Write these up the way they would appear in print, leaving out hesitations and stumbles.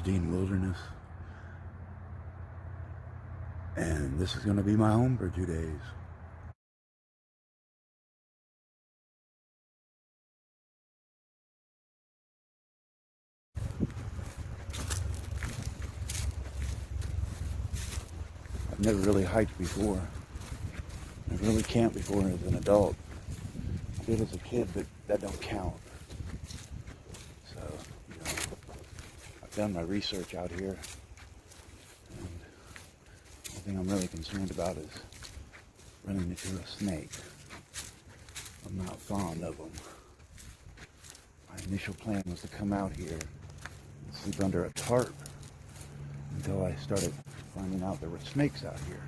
Deam Wilderness, and this is going to be my home for 2 days. I've never really hiked before. I've really camped before as an adult. I did as a kid, but that don't count. So, I've done my research out here, and the thing I'm really concerned about is running into a snake. I'm not fond of them. My initial plan was to come out here and sleep under a tarp until I started finding out there were snakes out here,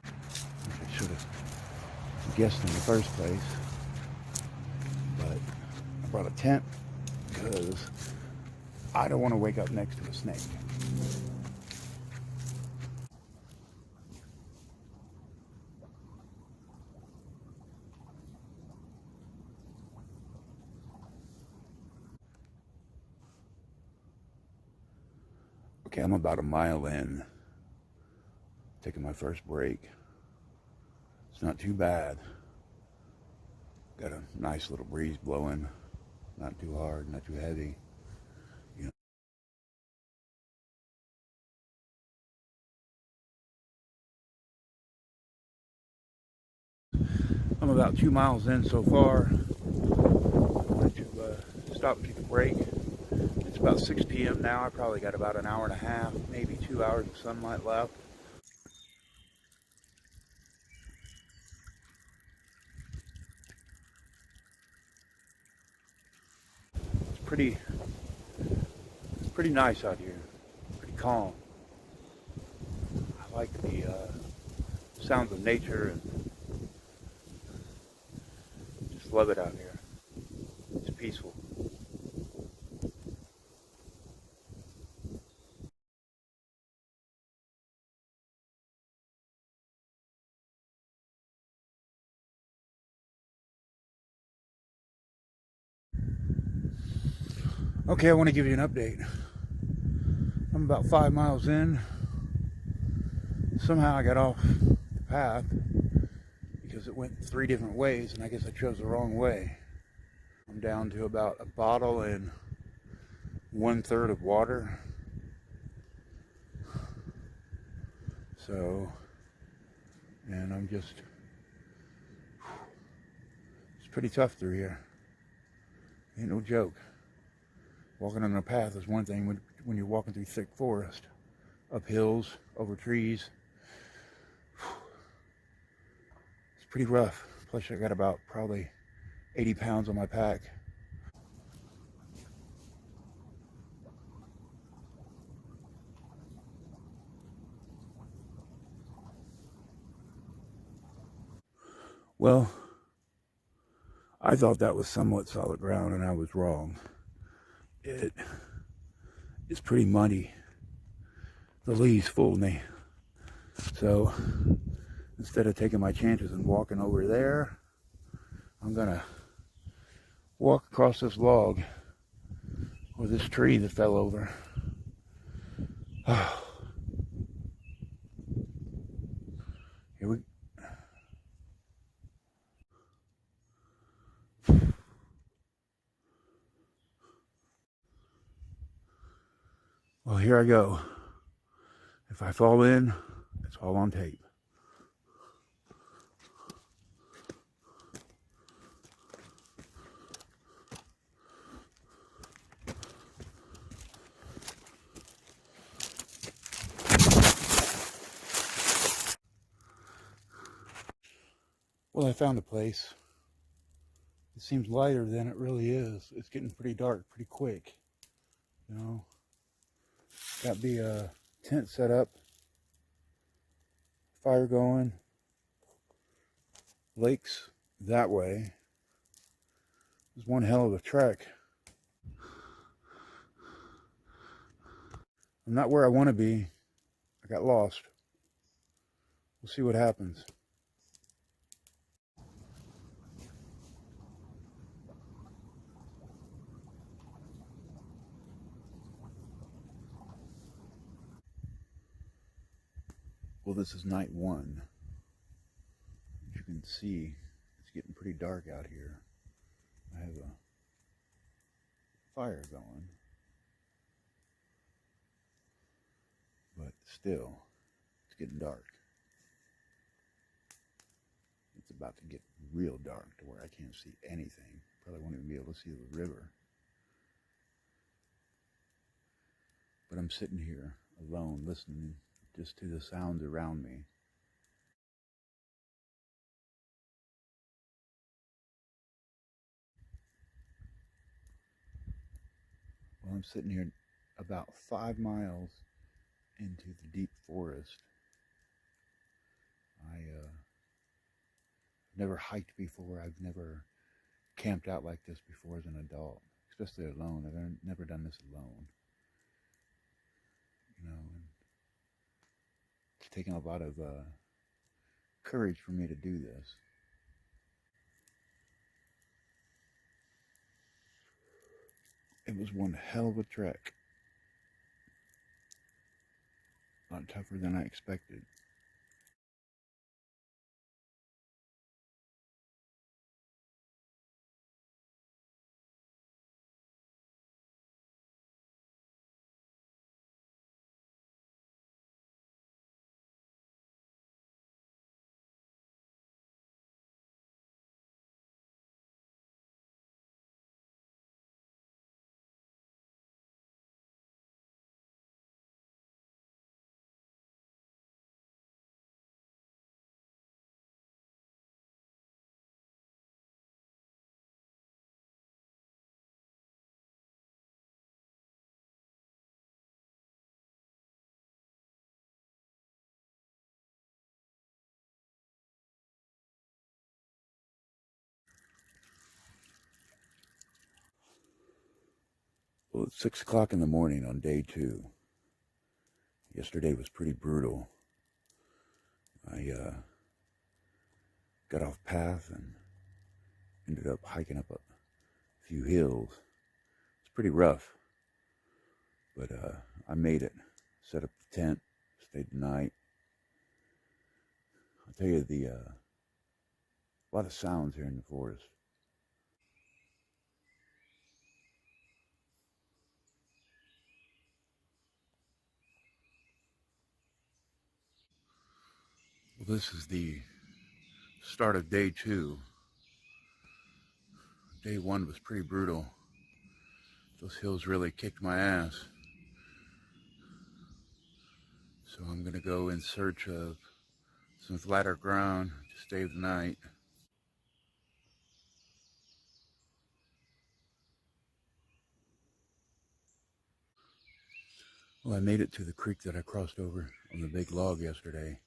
which I should have guessed in the first place. But I brought a tent because I don't want to wake up next to a snake. Okay, I'm about a mile in, taking my first break. It's not too bad. Got a nice little breeze blowing, not too hard, not too heavy. I'm about 2 miles in so far. I wanted to stop and take a break. It's about 6 p.m. now. I probably got about an hour and a half, maybe 2 hours of sunlight left. It's pretty nice out here. Pretty calm. I like the sounds of nature and just love it out here. It's peaceful. Okay, I want to give you an update. I'm about 5 miles in. Somehow I got off the path because it went 3 different ways, and I guess I chose the wrong way. I'm down to about a bottle and 1/3 of water. So, and it's pretty tough through here. Ain't no joke. Walking on a path is one thing when you're walking through thick forest, up hills, over trees. It's pretty rough. Plus I got about probably 80 pounds on my pack. Well, I thought that was somewhat solid ground, and I was wrong. It's pretty muddy. The leaves fooled me. So instead of taking my chances and walking over there, I'm gonna walk across this log or this tree that fell over. Here we Well, here I go. If I fall in, it's all on tape. Well, I found a place. It seems lighter than it really is. It's getting pretty dark pretty quick. Got be a tent set up, fire going, lakes that way. It's one hell of a trek. I'm not where I want to be. I got lost. We'll see what happens. this is night one. As you can see, it's getting pretty dark out here. I have a fire going, but still, it's getting dark. It's about to get real dark to where I can't see anything. Probably won't even be able to see the river. But I'm sitting here alone, listening just to the sounds around me. Well, I'm sitting here about 5 miles into the deep forest. I've never hiked before. I've never camped out like this before as an adult, especially alone. I've never done this alone. You know, and it's taken a lot of courage for me to do this. It was one hell of a trek. A lot tougher than I expected. Well, it's 6 o'clock in the morning on day 2. Yesterday was pretty brutal. I got off path and ended up hiking up a few hills. It's pretty rough, but I made it. Set up the tent, stayed the night. I'll tell you, a lot of sounds here in the forest. Well, this is the start of day 2. Day 1 was pretty brutal. Those hills really kicked my ass. So I'm gonna go in search of some flatter ground to stay the night. Well, I made it to the creek that I crossed over on the big log yesterday.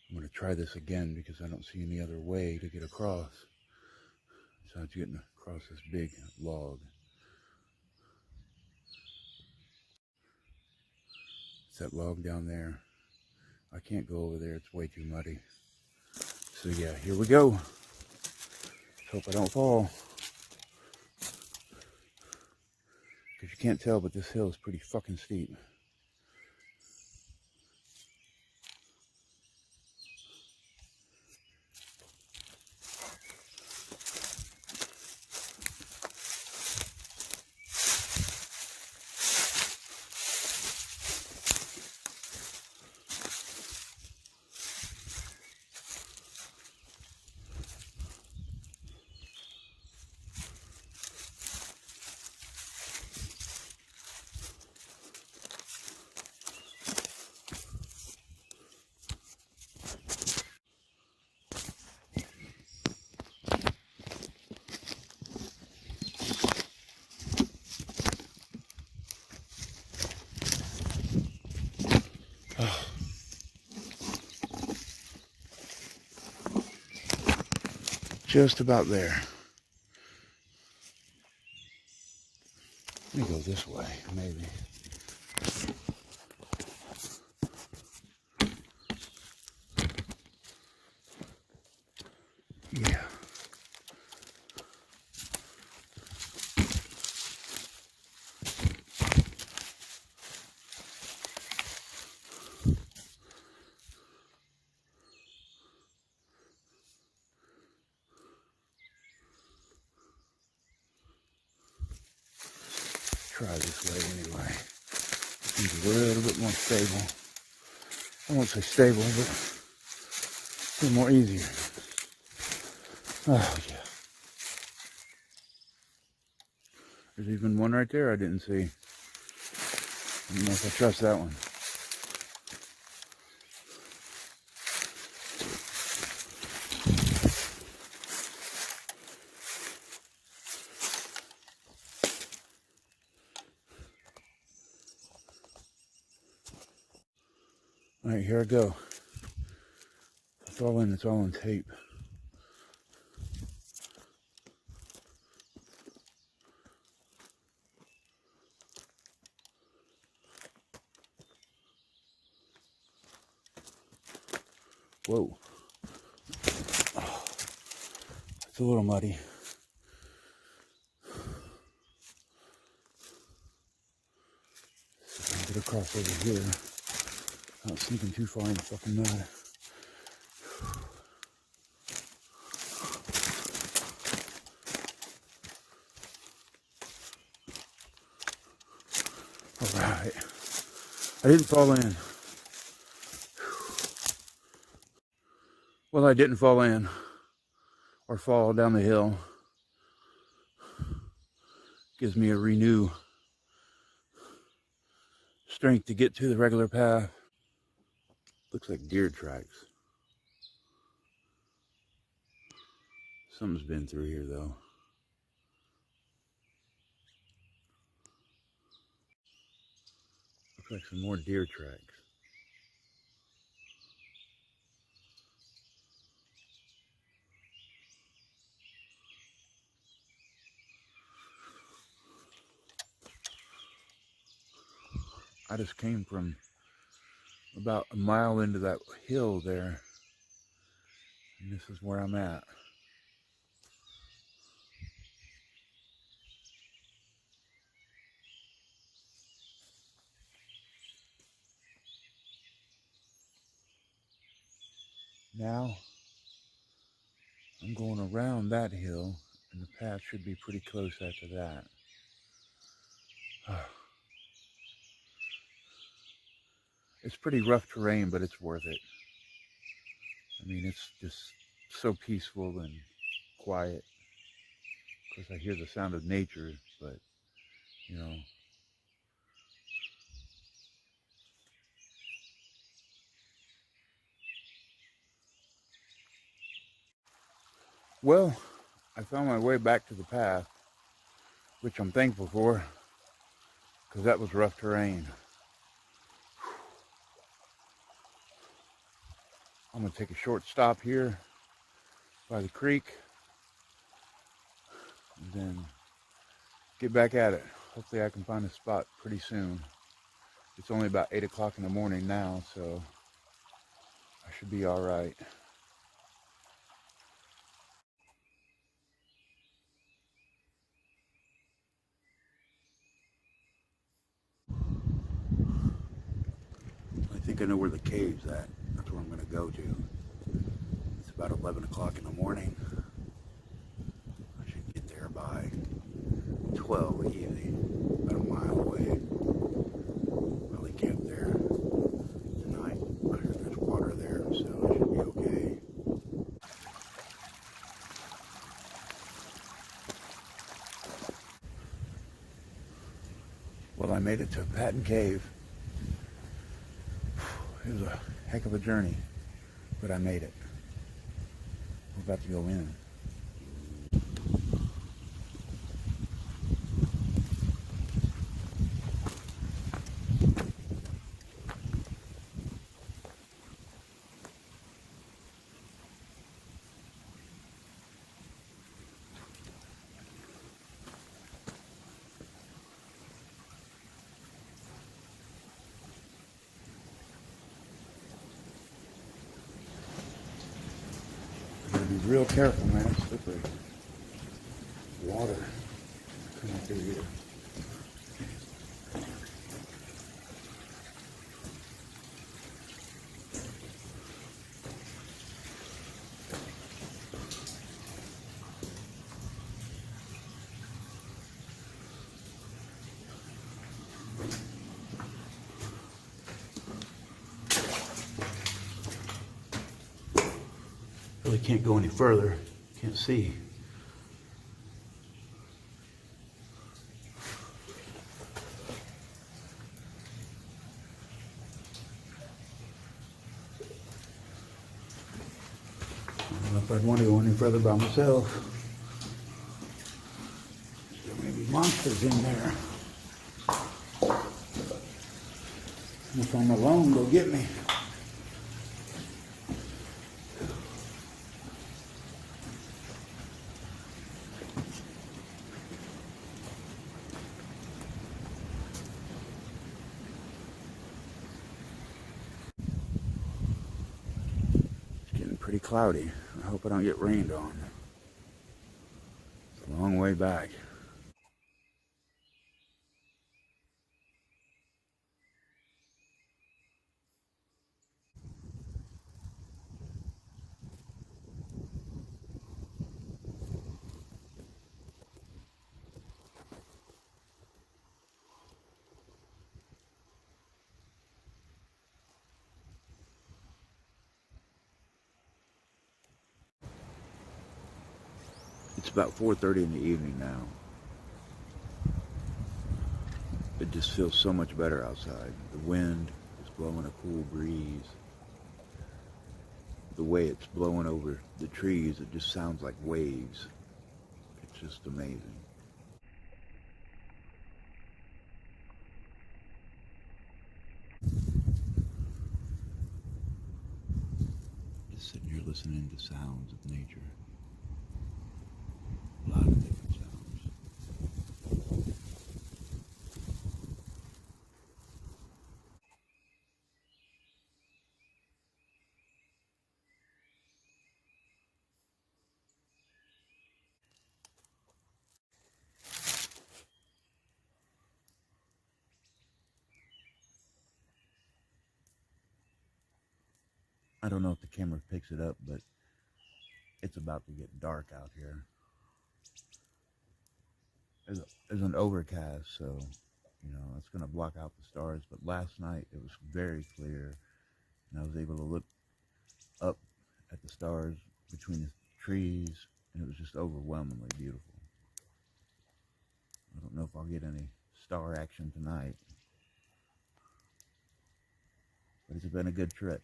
I'm gonna try this again because I don't see any other way to get across besides getting across this big log. It's that log down there. I can't go over there, it's way too muddy. So yeah, here we go. Hope I don't fall. Because you can't tell, but this hill is pretty fucking steep. Just about there. Let me go this way, maybe. Yeah. try this way anyway. Seems a little bit more stable. I won't say stable, but a little more easier. Oh yeah. There's even one right there I didn't see. I don't know if I trust that one. All right, here I go. It's all in. It's all on tape. Whoa. Oh, it's a little muddy. So I'll get across over here. Not sneaking too far in the fucking mud. Alright. I didn't fall in. Well, I didn't fall in or fall down the hill. Gives me a renew strength to get to the regular path. Looks like deer tracks. Something's been through here though. Looks like some more deer tracks. I just came from about a mile into that hill there, and this is where I'm at. Now I'm going around that hill, and the path should be pretty close after that. It's pretty rough terrain, but it's worth it. I mean, it's just so peaceful and quiet. Of course, I hear the sound of nature, but, you know. Well, I found my way back to the path, which I'm thankful for, because that was rough terrain. I'm going to take a short stop here by the creek, and then get back at it. Hopefully I can find a spot pretty soon. It's only about 8 o'clock in the morning now, so I should be all right. I think I know where the cave's at. That's where I'm going to go to. It's about 11 o'clock in the morning. I should get there by 12 easy, about a mile away. Probably camp there tonight. I heard there's water there, so I should be okay. Well, I made it to Patton Cave. It was a heck of a journey, but I made it. We're about to go in. Be real careful, man. It's slippery. Water coming through here. Really can't go any further. Can't see. I don't know if I'd want to go any further by myself. There may be monsters in there. If I'm alone, they'll get me. It's getting pretty cloudy. I hope I don't get rained on. It's a long way back. It's about 4:30 in the evening now. It just feels so much better outside. The wind is blowing a cool breeze. The way it's blowing over the trees, it just sounds like waves. It's just amazing. Just sitting here listening to sounds of nature. A lot of different sounds. I don't know if the camera picks it up, but it's about to get dark out here. There's an overcast, so it's going to block out the stars. But last night it was very clear, and I was able to look up at the stars between the trees, and it was just overwhelmingly beautiful. I don't know if I'll get any star action tonight, but it's been a good trip.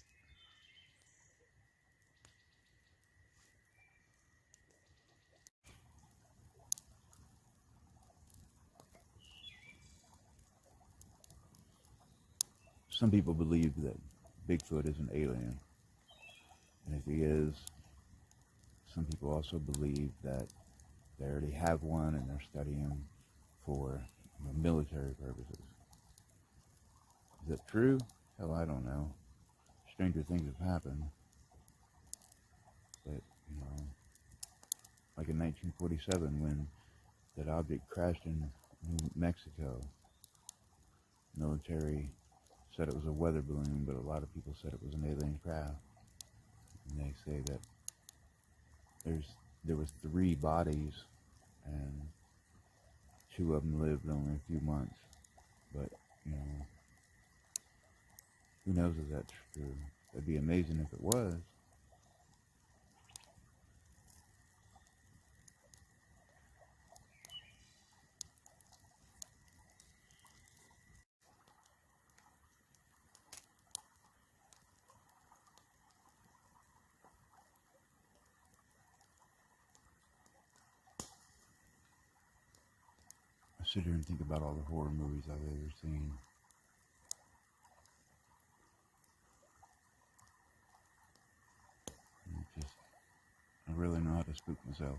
Some people believe that Bigfoot is an alien, and if he is, some people also believe that they already have one and they're studying him for military purposes. Is that true? Hell, I don't know. Stranger things have happened, but like in 1947 when that object crashed in New Mexico, military said it was a weather balloon, but a lot of people said it was an alien craft. And they say that there was 3 bodies, and 2 of them lived only a few months. But who knows if that's true? It'd be amazing if it was. I sit here and think about all the horror movies I've ever seen. And I really know how to spook myself.